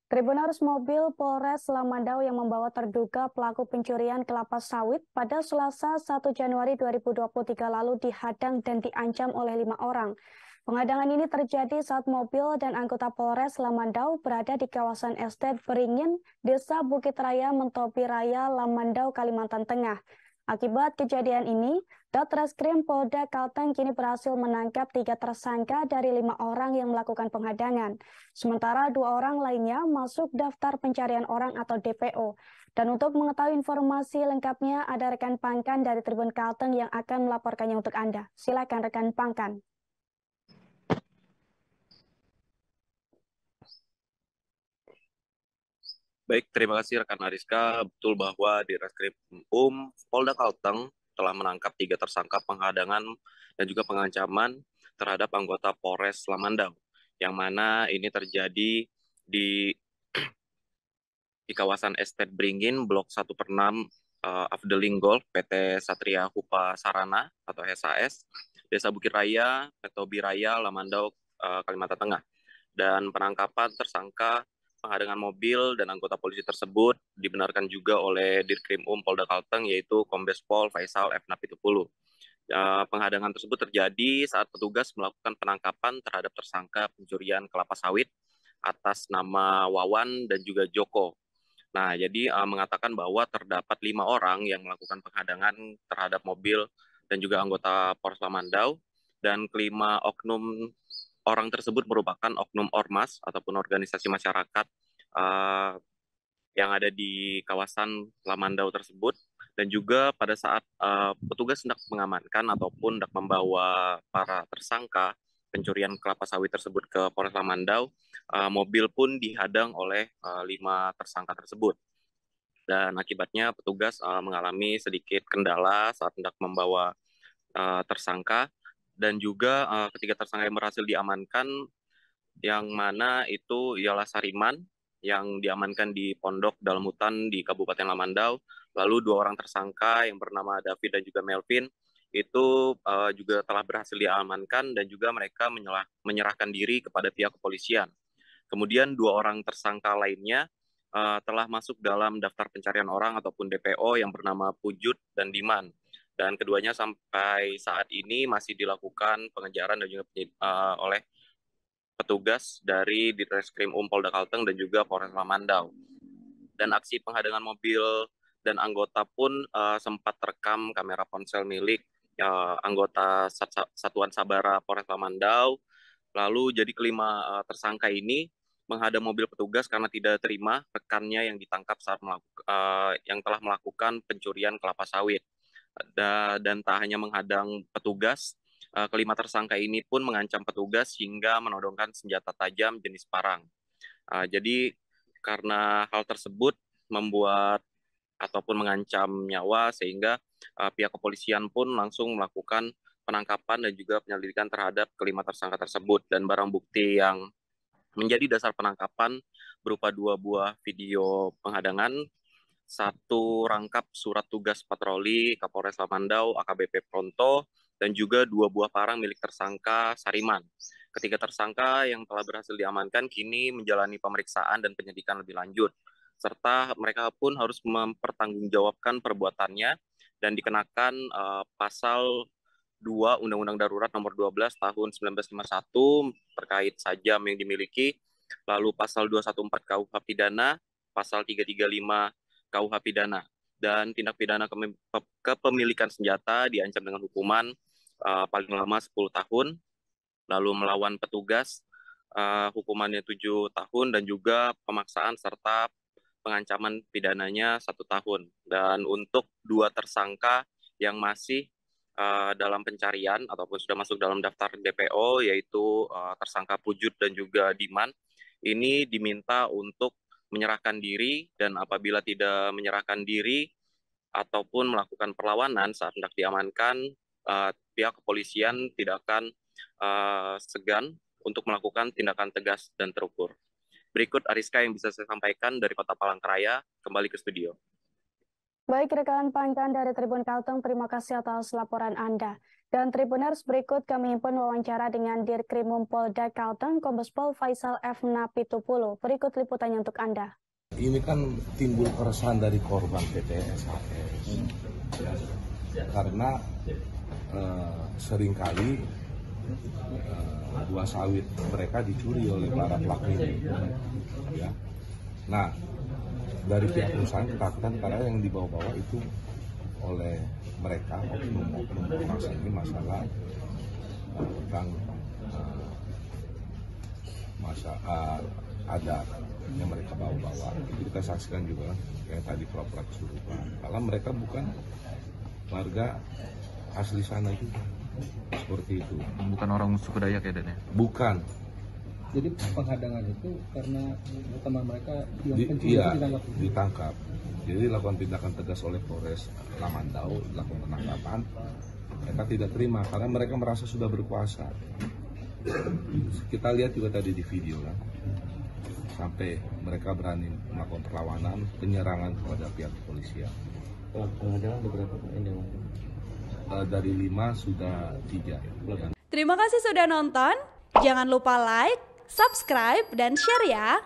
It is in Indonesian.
Tribunarus mobil Polres Lamandau yang membawa terduga pelaku pencurian kelapa sawit pada Selasa 1 Januari 2023 lalu dihadang dan diancam oleh 5 orang. Penghadangan ini terjadi saat mobil dan anggota Polres Lamandau berada di kawasan Estate Beringin, Desa Bukit Raya, Mentopi Raya, Lamandau, Kalimantan Tengah. Akibat kejadian ini, Ditreskrim Polda Kalteng kini berhasil menangkap 3 tersangka dari 5 orang yang melakukan penghadangan. Sementara 2 orang lainnya masuk daftar pencarian orang atau DPO. Dan untuk mengetahui informasi lengkapnya, ada rekan Pangkan dari Tribun Kalteng yang akan melaporkannya untuk Anda. Silakan rekan Pangkan. Baik, terima kasih rekan Ariska. Betul bahwa Ditreskrim Polda Kalteng telah menangkap 3 tersangka penghadangan dan juga pengancaman terhadap anggota Polres Lamandau, yang mana ini terjadi di kawasan Estate Beringin, Blok 1/6 Afdeling Golf, PT Satria Hupa Sarana atau SAS, Desa Bukit Raya, Mentopi Raya, Lamandau, Kalimantan Tengah. Dan penangkapan tersangka penghadangan mobil dan anggota polisi tersebut dibenarkan juga oleh Dirkrim Polda Kalteng, yaitu Kombes Pol Faisal F. Napitupulu. Penghadangan tersebut terjadi saat petugas melakukan penangkapan terhadap tersangka pencurian kelapa sawit atas nama Wawan dan juga Joko. Nah, jadi mengatakan bahwa terdapat 5 orang yang melakukan penghadangan terhadap mobil dan juga anggota Polres Lamandau, dan kelima oknum orang tersebut merupakan oknum ormas ataupun organisasi masyarakat uh, yang ada di kawasan Lamandau tersebut. Dan juga pada saat petugas hendak mengamankan ataupun hendak membawa para tersangka pencurian kelapa sawit tersebut ke Polres Lamandau, mobil pun dihadang oleh 5 tersangka tersebut. Dan akibatnya petugas mengalami sedikit kendala saat hendak membawa tersangka, dan juga ketiga tersangka yang berhasil diamankan, yang mana itu ialah Sariman yang diamankan di pondok dalam hutan di Kabupaten Lamandau. Lalu 2 orang tersangka yang bernama David dan juga Melvin itu juga telah berhasil diamankan dan juga mereka menyerahkan diri kepada pihak kepolisian. Kemudian 2 orang tersangka lainnya telah masuk dalam daftar pencarian orang ataupun DPO yang bernama Pujut dan Diman. Dan keduanya sampai saat ini masih dilakukan pengejaran dan juga oleh petugas dari Ditreskrim Polda Kalteng dan juga Polres Lamandau. Dan aksi penghadangan mobil dan anggota pun sempat terekam kamera ponsel milik anggota Satuan Sabara Polres Lamandau. Lalu jadi kelima tersangka ini menghadang mobil petugas karena tidak terima rekannya yang ditangkap saat yang telah melakukan pencurian kelapa sawit. Dan tak hanya menghadang petugas, kelima tersangka ini pun mengancam petugas hingga menodongkan senjata tajam jenis parang. Jadi karena hal tersebut membuat ataupun mengancam nyawa, sehingga pihak kepolisian pun langsung melakukan penangkapan dan juga penyelidikan terhadap kelima tersangka tersebut. Dan barang bukti yang menjadi dasar penangkapan berupa 2 buah video penghadangan, 1 rangkap surat tugas patroli Kapolres Lamandau AKBP Pronto, dan juga 2 buah parang milik tersangka Sariman. Ketiga tersangka yang telah berhasil diamankan kini menjalani pemeriksaan dan penyidikan lebih lanjut, serta mereka pun harus mempertanggungjawabkan perbuatannya dan dikenakan pasal 2 Undang-Undang Darurat Nomor 12 Tahun 1951 terkait sajam yang dimiliki, lalu pasal 214 KUH Pidana, pasal 335 KUH Pidana, dan tindak pidana kepemilikan senjata diancam dengan hukuman paling lama 10 tahun, lalu melawan petugas hukumannya 7 tahun, dan juga pemaksaan serta pengancaman pidananya 1 tahun. Dan untuk 2 tersangka yang masih dalam pencarian ataupun sudah masuk dalam daftar DPO, yaitu tersangka Pujut dan juga Diman, ini diminta untuk menyerahkan diri, dan apabila tidak menyerahkan diri ataupun melakukan perlawanan saat hendak diamankan, pihak kepolisian tidak akan segan untuk melakukan tindakan tegas dan terukur. Berikut Ariska yang bisa saya sampaikan dari Kota Palangkaraya, kembali ke studio. Baik rekan Pangkan dari Tribun Kalteng, terima kasih atas laporan Anda. Dan Tribuners, berikut kami himpun wawancara dengan Dirkrimum Polda Kalteng, Kombes Pol Faisal F. Napitupulu. Berikut liputannya untuk Anda. Ini kan timbul keresahan dari korban PT SHS, karena seringkali buah sawit mereka dicuri oleh para pelaku ini. Ya. Nah, dari pihak perusahaan ketakutan karena yang dibawa-bawa itu oleh mereka oknum-oknum bangsa ini masalah tentang ada yang mereka bawa-bawa. Itu kita saksikan juga yang tadi pura-pura kesurupan. Kalau mereka bukan warga asli sana juga. Seperti itu. Bukan orang suku Dayak ya, Dan? Bukan. Jadi penghadangan itu karena teman mereka yang ditangkap. Jadi dilakukan tindakan tegas oleh Polres Lamandau, dilakukan penangkapan. Mereka tidak terima karena mereka merasa sudah berkuasa. Kita lihat juga tadi di video kan. Sampai mereka berani melakukan perlawanan, penyerangan kepada pihak kepolisian. Penghadangan beberapa ini dari 5 sudah 3. Terima kasih sudah nonton. Jangan lupa like, subscribe, dan share ya.